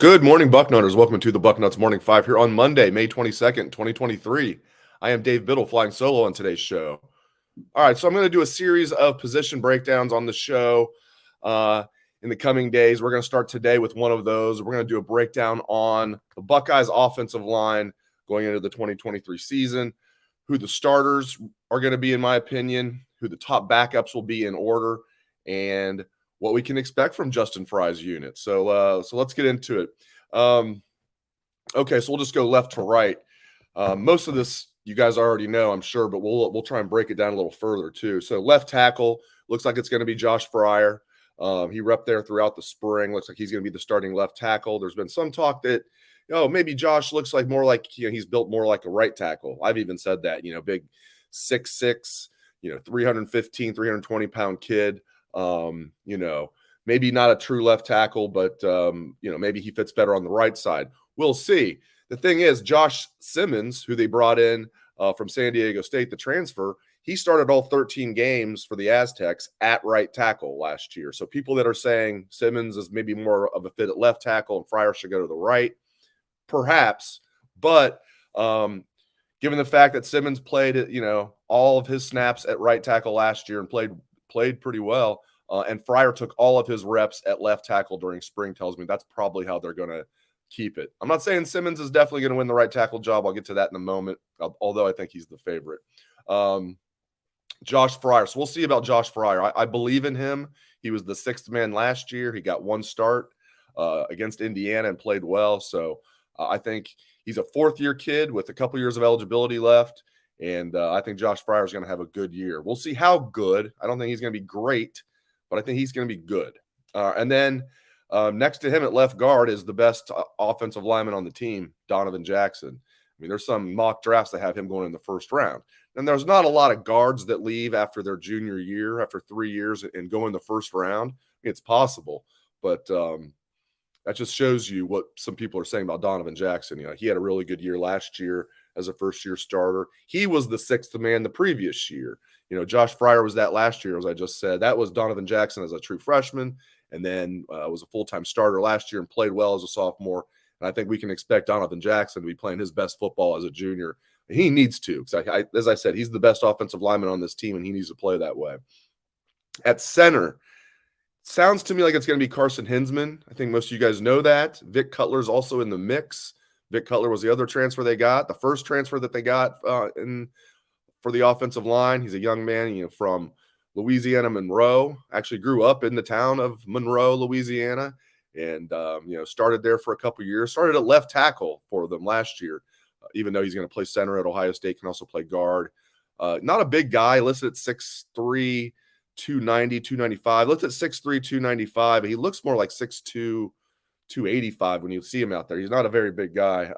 Good morning, Bucknutters. Welcome to the Bucknuts Morning 5 here on Monday, May 22nd, 2023. I am Dave Biddle flying solo on today's show. All right, so I'm going to do a series of position breakdowns on the show in the coming days. We're going to start today with one of those. We're going to do a breakdown on the Buckeyes offensive line going into the 2023 season, who the starters are going to be, in my opinion, who the top backups will be in order, and what we can expect from Justin Frye's unit. So let's get into it. Okay, so we'll just go left to right. Most of this you guys already know, I'm sure, but we'll try and break it down a little further too. So left tackle looks like it's going to be Josh Frye. He repped there throughout the spring. Looks like he's going to be the starting left tackle. There's been some talk that, maybe Josh looks like more like, he's built more like a right tackle. I've even said that, big 6'6", 315, 320-pound kid. Maybe not a true left tackle, but, maybe he fits better on the right side. We'll see. The thing is, Josh Simmons, who they brought in from San Diego State, the transfer, he started all 13 games for the Aztecs at right tackle last year. So people that are saying Simmons is maybe more of a fit at left tackle and Fryer should go to the right, perhaps. But given the fact that Simmons played, all of his snaps at right tackle last year and played pretty well, and Fryer took all of his reps at left tackle during spring, tells me that's probably how they're going to keep it. I'm not saying Simmons is definitely going to win the right tackle job. I'll get to that in a moment, although I think he's the favorite. Josh Fryer. So we'll see about Josh Fryer. I believe in him. He was the sixth man last year. He got one start against Indiana and played well. So I think he's a fourth-year kid with a couple years of eligibility left, and I think Josh Fryer is going to have a good year. We'll see how good. I don't think he's going to be great, but I think he's going to be good. And then next to him at left guard is the best offensive lineman on the team, Donovan Jackson. I mean, there's some mock drafts that have him going in the first round. And there's not a lot of guards that leave after their junior year, after 3 years, and go in the first round. It's possible, but that just shows you what some people are saying about Donovan Jackson. He had a really good year last year as a first-year starter. He was the sixth man the previous year. Josh Fryer was that last year, as I just said. That was Donovan Jackson as a true freshman, and then was a full-time starter last year and played well as a sophomore. And I think we can expect Donovan Jackson to be playing his best football as a junior. He needs to, because as I said, he's the best offensive lineman on this team, and he needs to play that way. At center, sounds to me like it's going to be Carson Hinsman. I think most of you guys know that. Vic Cutler's also in the mix. Vic Cutler was the other transfer they got, the first transfer that they got for the offensive line. He's a young man, from Louisiana, Monroe. Actually grew up in the town of Monroe, Louisiana, and started there for a couple years. Started at left tackle for them last year, even though he's going to play center at Ohio State, can also play guard. Not a big guy, listed at 6'3", 290, 295. Listed at 6'3", 295. He looks more like 6'2", 285 when you see him out there. He's not a very big guy,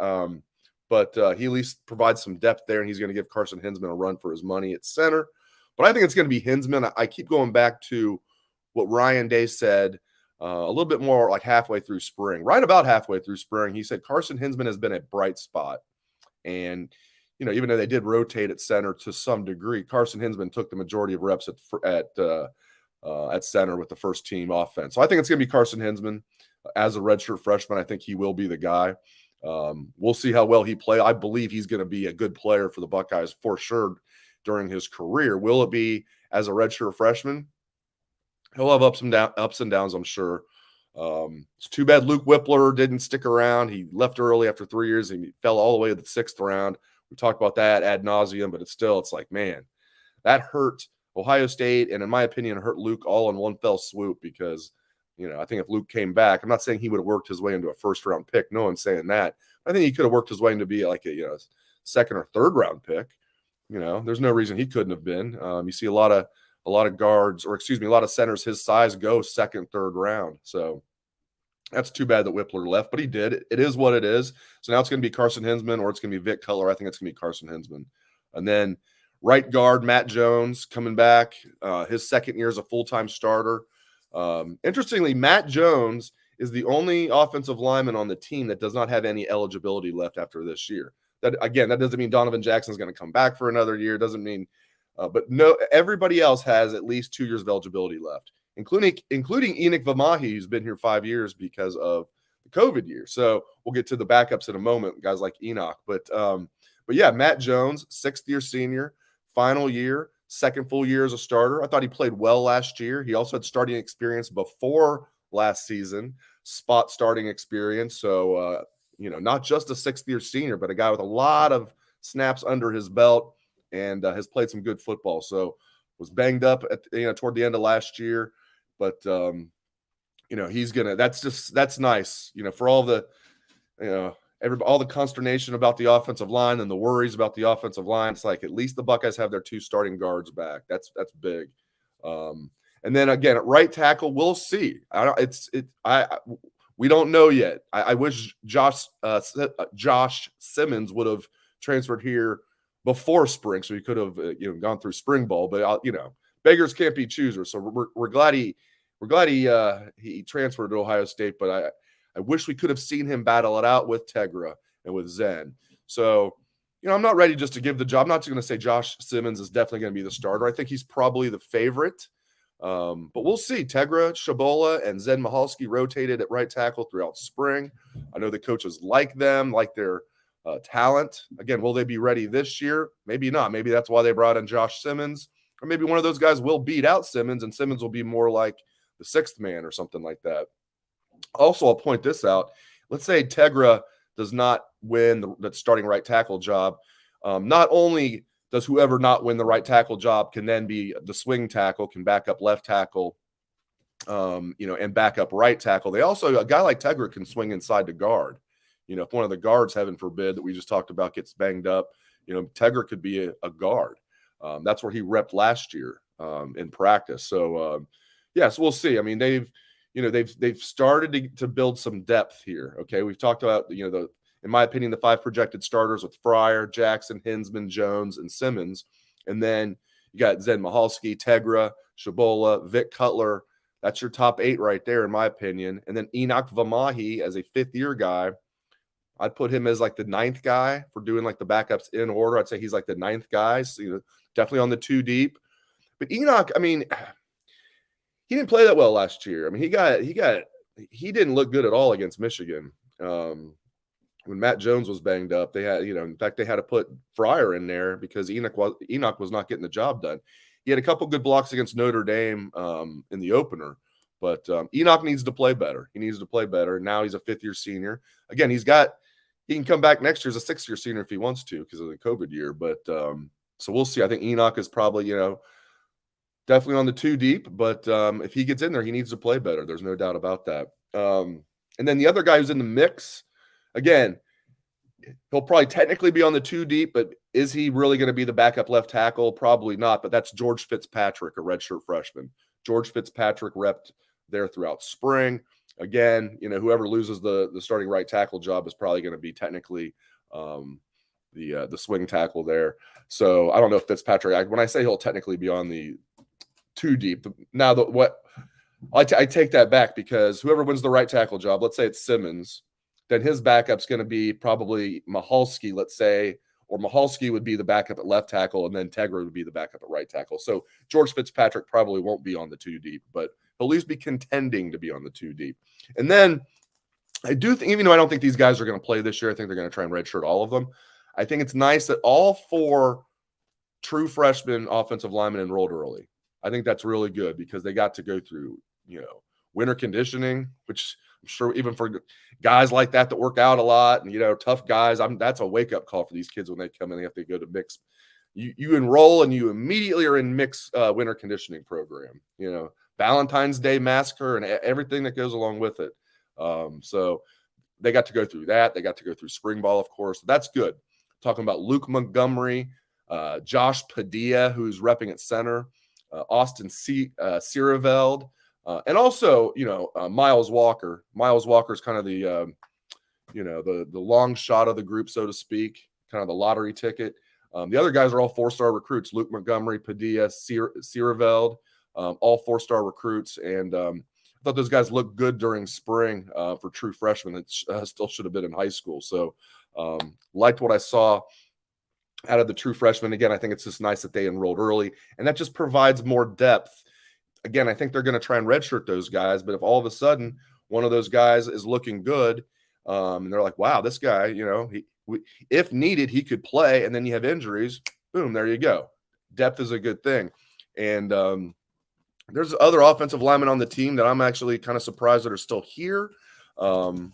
but he at least provides some depth there, and he's going to give Carson Hinsman a run for his money at center. But I think it's going to be Hinsman. I keep going back to what Ryan Day said a little bit more like halfway through spring. Right about halfway through spring, he said Carson Hinsman has been a bright spot. And, even though they did rotate at center to some degree, Carson Hinsman took the majority of reps at center with the first team offense. So I think it's going to be Carson Hinsman. As a redshirt freshman, I think he will be the guy. We'll see how well he plays. I believe he's going to be a good player for the Buckeyes for sure during his career. Will it be as a redshirt freshman? He'll have ups and downs, I'm sure. It's too bad Luke Whippler didn't stick around. He left early after 3 years. He fell all the way to the 6th round. We talked about that ad nauseum, but it's like, man, that hurt Ohio State, and in my opinion, hurt Luke all in one fell swoop because, I think if Luke came back, I'm not saying he would have worked his way into a first-round pick. No one's saying that. I think he could have worked his way into be like a second or third-round pick. There's no reason he couldn't have been. You see a lot of guards, a lot of centers his size go second, third round. So that's too bad that Whippler left, but he did. It is what it is. So now it's going to be Carson Hinsman or it's going to be Vic Cutler. I think it's going to be Carson Hinsman. And then right guard, Matt Jones coming back. His second year as a full-time starter. Interestingly, Matt Jones is the only offensive lineman on the team that does not have any eligibility left after this year. That doesn't mean Donovan Jackson is going to come back for another year. Doesn't mean but no, everybody else has at least 2 years of eligibility left, including Enoch Vamahi, who's been here 5 years because of the COVID year. So we'll get to the backups in a moment, guys like Enoch. But yeah, Matt Jones, 6th-year senior, final year, second full year as a starter. I thought he played well last year. He also had starting experience before last season, spot starting experience. So, not just a 6th-year senior, but a guy with a lot of snaps under his belt and has played some good football. So was banged up toward the end of last year, but he's gonna. That's nice. For all the all the consternation about the offensive line and the worries about the offensive line. It's like at least the Buckeyes have their 2 starting guards back. That's big. And then again, at right tackle, we'll see. We don't know yet. I wish Josh Simmons would have transferred here before spring, so he could have gone through spring ball. But beggars can't be choosers. So we're glad he transferred to Ohio State. But I wish we could have seen him battle it out with Tegra and with Zen. So I'm not ready just to give the job. I'm not going to say Josh Simmons is definitely going to be the starter. I think he's probably the favorite. But we'll see. Tegra, Shabola, and Zen Mahalski rotated at right tackle throughout spring. I know the coaches like them, like their talent. Again, will they be ready this year? Maybe not. Maybe that's why they brought in Josh Simmons. Or maybe one of those guys will beat out Simmons, and Simmons will be more like the 6th man or something like that. Also, I'll point this out. Let's say Tegra does not win the starting right tackle job. Not only does whoever not win the right tackle job can then be the swing tackle, can back up left tackle, and back up right tackle. They also, a guy like Tegra can swing inside to guard. If one of the guards, heaven forbid, that we just talked about gets banged up, Tegra could be a guard. That's where he repped last year in practice. So, so we'll see. I mean, they've started to build some depth here. Okay, we've talked about in my opinion, the 5 projected starters with Fryer, Jackson, Hinsman, Jones, and Simmons. And then you got Zen Mahalski, Tegra, Shabola, Vic Cutler. That's your top 8 right there, in my opinion. And then Enoch Vamahi as a 5th-year guy. I'd put him as like the 9th guy for doing like the backups in order. I'd say he's like the 9th guy. So, definitely on the 2 deep. But Enoch, I mean, he didn't play that well last year. I mean, he didn't look good at all against Michigan. When Matt Jones was banged up, they had, in fact, they had to put Fryer in there because Enoch was not getting the job done. He had a couple good blocks against Notre Dame in the opener, but Enoch needs to play better. He needs to play better. Now he's a 5th-year senior. Again, he can come back next year as a 6th-year senior if he wants to because of the COVID year. But so we'll see. I think Enoch is probably, definitely on the 2 deep, but if he gets in there, he needs to play better. There's no doubt about that. And then the other guy who's in the mix, again, he'll probably technically be on the 2 deep, but is he really going to be the backup left tackle? Probably not, but that's George Fitzpatrick, a redshirt freshman. George Fitzpatrick repped there throughout spring. Again, whoever loses the starting right tackle job is probably going to be technically the swing tackle there. So I don't know if Fitzpatrick, when I say he'll technically be on the 2 deep, now I take that back because whoever wins the right tackle job, let's say it's Simmons, then his backup's going to be probably Mahalski, let's say, or Mahalski would be the backup at left tackle, and then Tegra would be the backup at right tackle. So George Fitzpatrick probably won't be on the 2 deep, but he'll at least be contending to be on the 2 deep. And then I do think, even though I don't think these guys are going to play this year, I think they're going to try and redshirt all of them. I think it's nice that all 4 true freshman offensive linemen enrolled early. I think that's really good because they got to go through, winter conditioning, which I'm sure even for guys like that work out a lot and, tough guys, that's a wake-up call for these kids when they come in. They have to go to mix. You enroll and you immediately are in mix winter conditioning program, Valentine's Day massacre and everything that goes along with it. So they got to go through that. They got to go through spring ball, of course. That's good. Talking about Luke Montgomery, Josh Padilla, who's repping at center, Austin Siereveld, and also, Miles Walker. Miles Walker is kind of the long shot of the group, so to speak, kind of the lottery ticket. The other guys are all 4-star recruits: Luke Montgomery, Padilla, Siereveld, all 4-star recruits. And I thought those guys looked good during spring for true freshmen that still should have been in high school. So liked what I saw out of the true freshmen. Again, I think it's just nice that they enrolled early, and that just provides more depth. Again, I think they're going to try and redshirt those guys, but if all of a sudden one of those guys is looking good, and they're like, wow, this guy, if needed, he could play, and then you have injuries, boom, there you go. Depth is a good thing. And there's other offensive linemen on the team that I'm actually kind of surprised that are still here. Older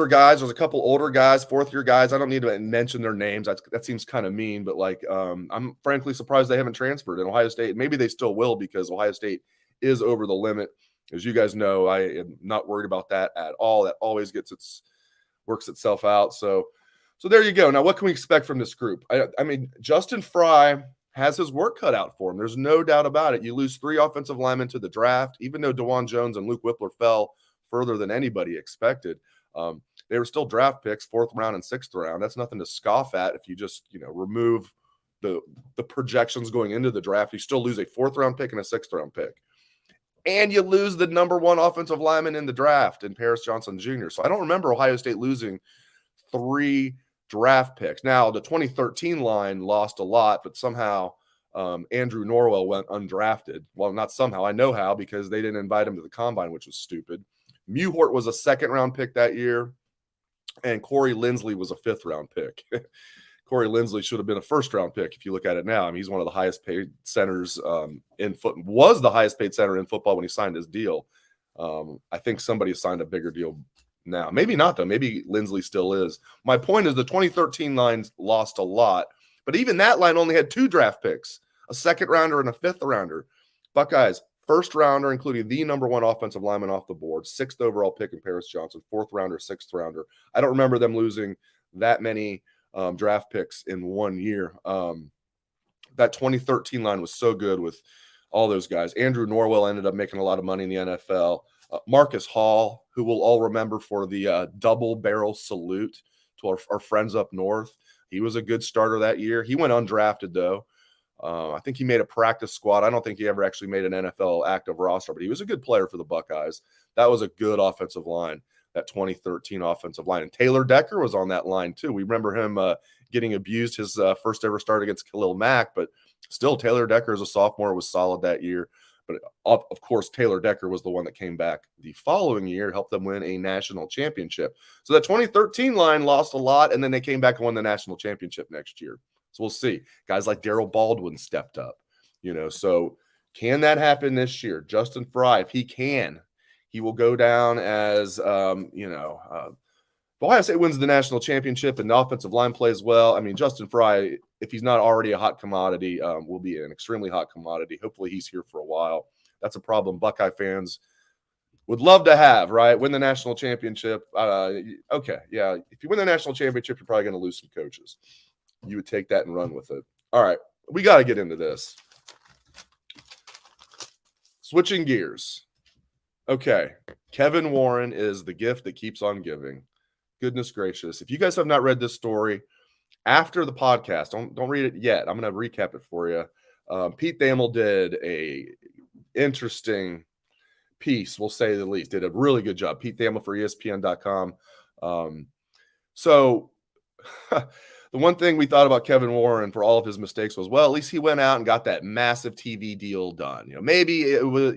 guys. There's a couple older guys, fourth-year guys. I don't need to mention their names. That seems kind of mean, but I'm frankly surprised they haven't transferred in Ohio State. Maybe they still will because Ohio State is over the limit. As you guys know, I am not worried about that at all. That always works itself out. So there you go. Now, what can we expect from this group? I mean, Justin Frye has his work cut out for him. There's no doubt about it. You lose 3 offensive linemen to the draft, even though DeJuan Jones and Luke Whippler fell further than anybody expected. They were still draft picks, 4th round and 6th round. That's nothing to scoff at. If you just, remove the projections going into the draft, you still lose a 4th round pick and a 6th round pick. And you lose the number 1 offensive lineman in the draft in Paris Johnson Jr. So I don't remember Ohio State losing 3 draft picks. Now, the 2013 line lost a lot, but somehow Andrew Norwell went undrafted. Well, not somehow. I know how, because they didn't invite him to the combine, which was stupid. Mewhort was a 2nd round pick that year, and Corey Linsley was a 5th round pick. Corey Linsley should have been a 1st round pick if you look at it now. I mean, he's one of the highest paid centers was the highest paid center in football when he signed his deal. I think somebody signed a bigger deal now. Maybe not, though. Maybe Linsley still is. My point is the 2013 line lost a lot, but even that line only had 2 draft picks, a 2nd rounder and a 5th rounder. Buckeyes, 1st rounder, including the number 1 offensive lineman off the board, 6th overall pick in Paris Johnson, 4th rounder, 6th rounder. I don't remember them losing that many draft picks in 1 year. That 2013 line was so good with all those guys. Andrew Norwell ended up making a lot of money in the NFL. Marcus Hall, who we'll all remember for the double barrel salute to our friends up north. He was a good starter that year. He went undrafted, though. I think he made a practice squad. I don't think he ever actually made an NFL active roster, but he was a good player for the Buckeyes. That was a good offensive line, that 2013 offensive line. And Taylor Decker was on that line, too. We remember him getting abused his first ever start against Khalil Mack, but still, Taylor Decker as a sophomore was solid that year. But, of course, Taylor Decker was the one that came back the following year, helped them win a national championship. So that 2013 line lost a lot, and then they came back and won the national championship next year. So we'll see. Guys like Darryl Baldwin stepped up, So can that happen this year? Justin Frye, if he can, he will go down as, if Ohio State wins the national championship and the offensive line plays well, I mean, Justin Frye, if he's not already a hot commodity, will be an extremely hot commodity. Hopefully he's here for a while. That's a problem Buckeye fans would love to have, right? Win the national championship. Okay, yeah. If you win the national championship, you're probably going to lose some coaches. You would take that and run with it. All right, we got to get into this. Switching gears. Okay, Kevin Warren is the gift that keeps on giving. Goodness gracious. If you guys have not read this story, after the podcast, don't read it yet. I'm going to recap it for you. Pete Thamel did a interesting piece, we'll say the least. Did a really good job. Pete Thamel for ESPN.com. So the one thing we thought about Kevin Warren for all of his mistakes was, well, at least he went out and got that massive TV deal done. Maybe it was,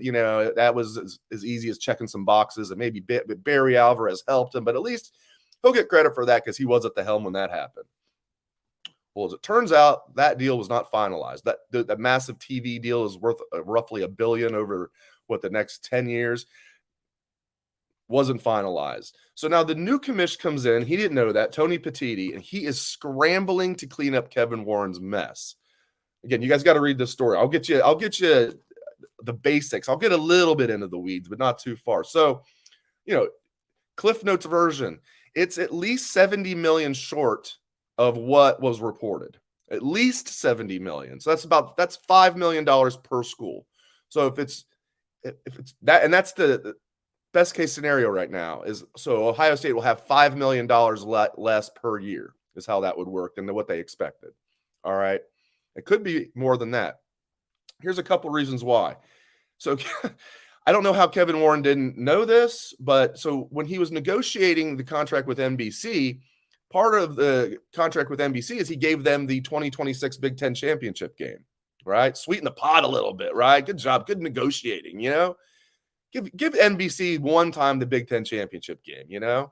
that was as easy as checking some boxes, and maybe Barry Alvarez helped him, but at least he'll get credit for that because he was at the helm when that happened. Well, as it turns out, that deal was not finalized. That massive TV deal is worth roughly $1 billion over the next 10 years. Wasn't finalized. So now the new commish comes in. He didn't know that, Tony Petitti, and he is scrambling to clean up Kevin Warren's mess. Again, you guys got to read this story. I'll get you the basics. I'll get a little bit into the weeds, but not too far. So, Cliff Notes version, it's at least 70 million short of what was reported. At least 70 million. So that's $5 million per school. So if it's that, and that's the best case scenario right now, is so Ohio State will have $5 million less per year is how that would work than what they expected. All right. It could be more than that. Here's a couple reasons why. So I don't know how Kevin Warren didn't know this, but so when he was negotiating the contract with NBC, part of the contract with NBC is he gave them the 2026 Big Ten championship game, right? Sweeten the pot a little bit, right? Good job. Good negotiating, Give NBC one time the Big Ten championship game, you know?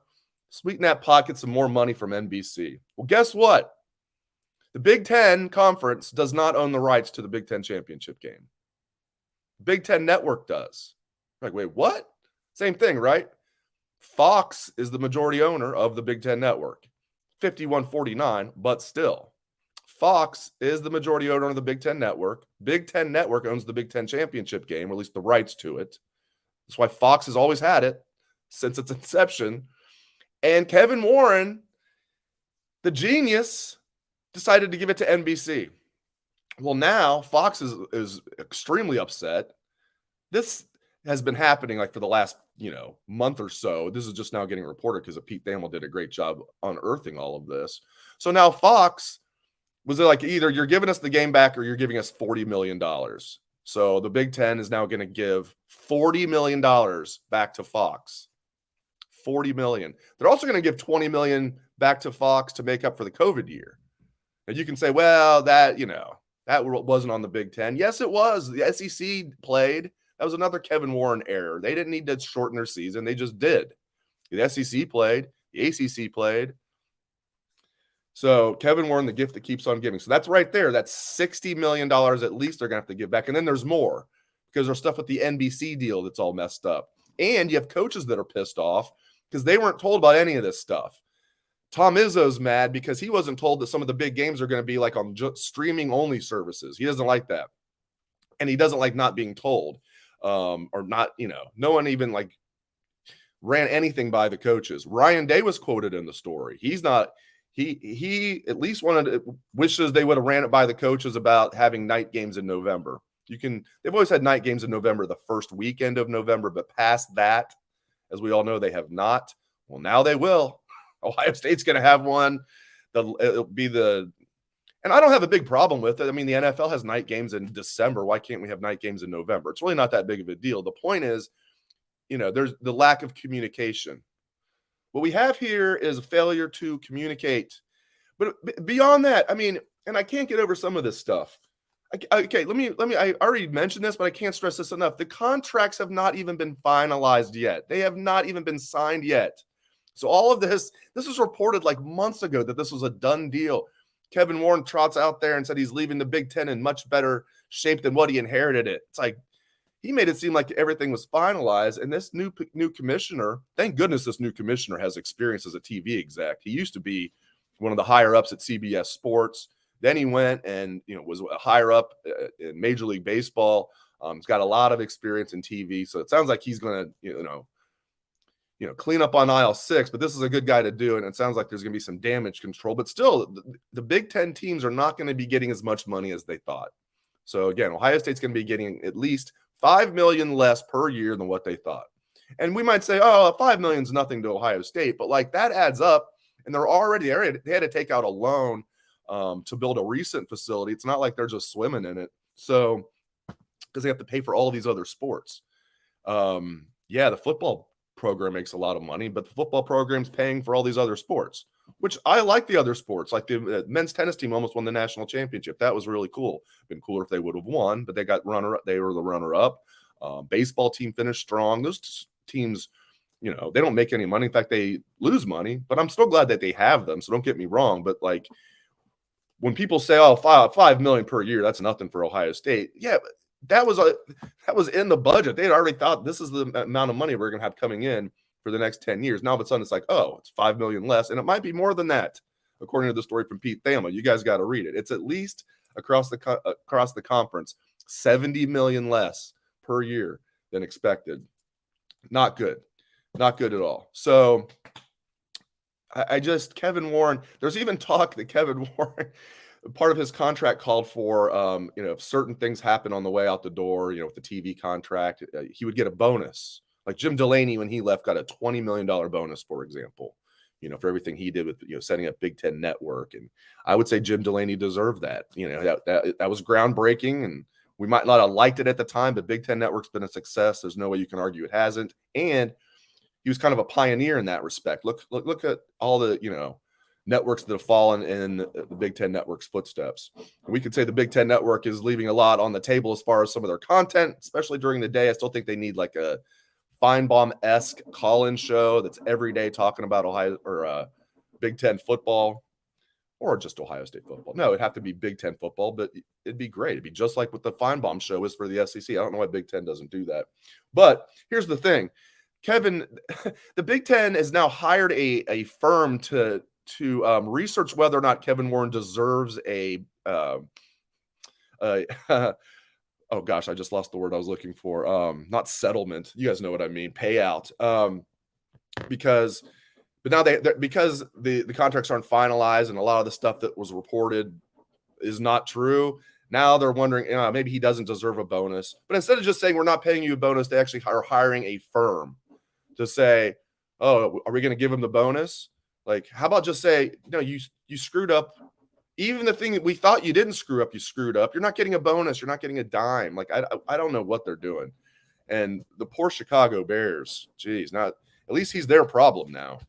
Sweeten that pot, get some more money from NBC. Well, guess what? The Big Ten Conference does not own the rights to the Big Ten championship game. Big Ten Network does. Like, wait, what? Same thing, right? Fox is the majority owner of the Big Ten Network. 51-49, but still. Fox is the majority owner of the Big Ten Network. Big Ten Network owns the Big Ten championship game, or at least the rights to it. That's why Fox has always had it since its inception. And Kevin Warren, the genius, decided to give it to NBC. Well, now Fox is extremely upset. This has been happening like for the last, month or so. This is just now getting reported because Pete Thamel did a great job unearthing all of this. So now Fox was like, either you're giving us the game back or you're giving us $40 million. So the Big Ten is now going to give $40 million back to Fox. $40 million. They're also going to give $20 million back to Fox to make up for the COVID year. And you can say, well, that wasn't on the Big Ten. Yes, it was. The SEC played. That was another Kevin Warren error. They didn't need to shorten their season. They just did. The SEC played. The ACC played. So Kevin Warren, the gift that keeps on giving. So that's right there. That's $60 million at least they're going to have to give back. And then there's more because there's stuff with the NBC deal that's all messed up. And you have coaches that are pissed off because they weren't told about any of this stuff. Tom Izzo's mad because he wasn't told that some of the big games are going to be like on streaming only services. He doesn't like that. And he doesn't like not being told or not, no one even like ran anything by the coaches. Ryan Day was quoted in the story. He's not, he at least wishes they would have ran it by the coaches about having night games in November. They've always had night games in November, the first weekend of November, but past that, as we all know, they have not. Well, now they will. Ohio State's going to have one. It'll be and I don't have a big problem with it. I mean, the NFL has night games in December. Why can't we have night games in November? It's really not that big of a deal. The point is, there's the lack of communication. What we have here is a failure to communicate. But beyond that, I mean, and I can't get over some of this stuff. Okay, let me. I already mentioned this, but I can't stress this enough. The contracts have not even been finalized yet. They have not even been signed yet. So all of this was reported like months ago that this was a done deal. Kevin Warren trots out there and said he's leaving the Big Ten in much better shape than what he inherited it. It's like he made it seem like everything was finalized. And this new commissioner, thank goodness this new commissioner has experience as a TV exec. He used to be one of the higher ups at CBS Sports. Then he went and was a higher up in Major League Baseball. He's got a lot of experience in TV. So it sounds like he's going to clean up on aisle 6, but this is a good guy to do. And it sounds like there's going to be some damage control, but still the Big Ten teams are not going to be getting as much money as they thought. So again, Ohio State's going to be getting at least $5 million less per year than what they thought. And we might say, oh, $5 million is nothing to Ohio State, but like that adds up. And they had to take out a loan to build a recent facility. It's not like they're just swimming in it. So, because they have to pay for all of these other sports. The football program makes a lot of money, but the football program's paying for all these other sports, which I like the other sports. Like the men's tennis team almost won the national championship. That was really cool. Been cooler if they would have won, but they got runner-up. They were the runner-up. Baseball team finished strong. Those teams, they don't make any money. In fact, they lose money, but I'm still glad that they have them. So don't get me wrong. But like when people say, oh, $5 million per year, that's nothing for Ohio State. Yeah, but that was in the budget. They had already thought this is the amount of money we're going to have coming in for the next 10 years. Now, all of a sudden, it's like, oh, it's $5 million less. And it might be more than that, according to the story from Pete Thamel. You guys got to read it. It's at least across the conference, $70 million less per year than expected. Not good. Not good at all. So Kevin Warren, there's even talk that Kevin Warren, part of his contract called for, if certain things happen on the way out the door, with the TV contract, he would get a bonus. Like Jim Delaney, when he left, got a $20 million bonus, for example, for everything he did with, setting up Big Ten Network. And I would say Jim Delaney deserved that. That was groundbreaking, and we might not have liked it at the time, but Big Ten Network's been a success. There's no way you can argue it hasn't. And he was kind of a pioneer in that respect. Look at all the, networks that have fallen in the Big Ten Network's footsteps. We could say the Big Ten Network is leaving a lot on the table as far as some of their content, especially during the day. I still think they need like a Feinbaum-esque call-in show that's every day talking about Ohio or Big Ten football, or just Ohio State football. No, it'd have to be Big Ten football, but it'd be great. It'd be just like what the Feinbaum show is for the SEC. I don't know why Big Ten doesn't do that. But here's the thing, Kevin, the Big Ten has now hired a firm to research whether or not Kevin Warren deserves a oh gosh, I just lost the word I was looking for. Not settlement. You guys know what I mean. Payout. Because now because the contracts aren't finalized and a lot of the stuff that was reported is not true. Now they're wondering, maybe he doesn't deserve a bonus. But instead of just saying we're not paying you a bonus, they actually are hiring a firm to say, oh, are we going to give him the bonus? Like, how about just say, you screwed up. Even the thing that we thought you didn't screw up, you screwed up. You're not getting a bonus. You're not getting a dime. Like, I don't know what they're doing. And the poor Chicago Bears, geez, at least he's their problem now.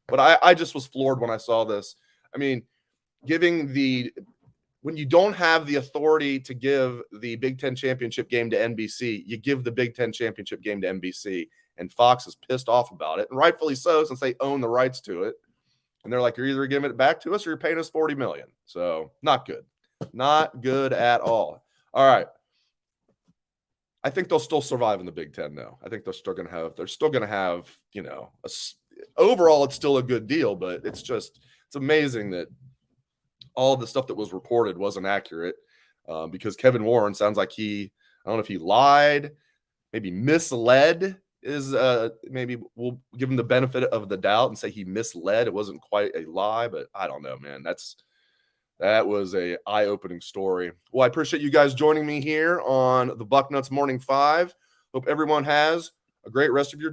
But I just was floored when I saw this. I mean, when you don't have the authority to give the Big Ten championship game to NBC, you give the Big Ten championship game to NBC. And Fox is pissed off about it, and rightfully so, since they own the rights to it. And they're like, you're either giving it back to us or you're paying us $40 million. So not good. Not good at all. All right. I think they'll still survive in the Big Ten, though. I think they're still going to have, overall, it's still a good deal, but it's amazing that all of the stuff that was reported wasn't accurate because Kevin Warren sounds like I don't know if he lied, maybe misled. Maybe we'll give him the benefit of the doubt and say he misled. It wasn't quite a lie, but I don't know, man. That was a eye-opening story. Well, I appreciate you guys joining me here on the Bucknuts Morning 5. Hope everyone has a great rest of your day.